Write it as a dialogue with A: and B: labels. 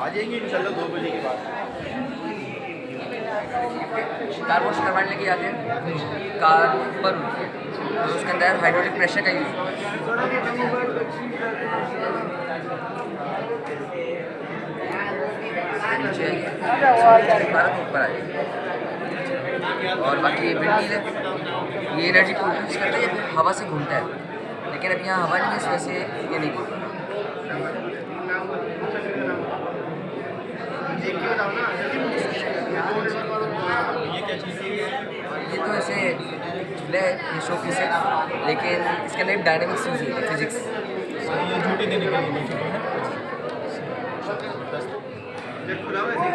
A: आ जाएंगे इंशाल्लाह 2 बजे के बाद।
B: कार वॉश करवाने के आते हैं, कार ऊपर उठती है तो उसके अंदर हाइड्रोलिक प्रेशर का यूज़ होता है। नीचे भारत ऊपर आ जाएगी। और बाकी ये विंड व्हील है, ये एनर्जी को यूज़ करता है या फिर हवा से घूमता है, लेकिन अब यहाँ हवा नहीं है इस वजह से ये नहीं घूमता। ये तो ऐसे झूला है, ये शो पीस है, लेकिन इसके अंदर डायनेमिक्स यूज़ होती है, फिजिक्स।
A: ये झूठी देने के लिए खुला हुआ है।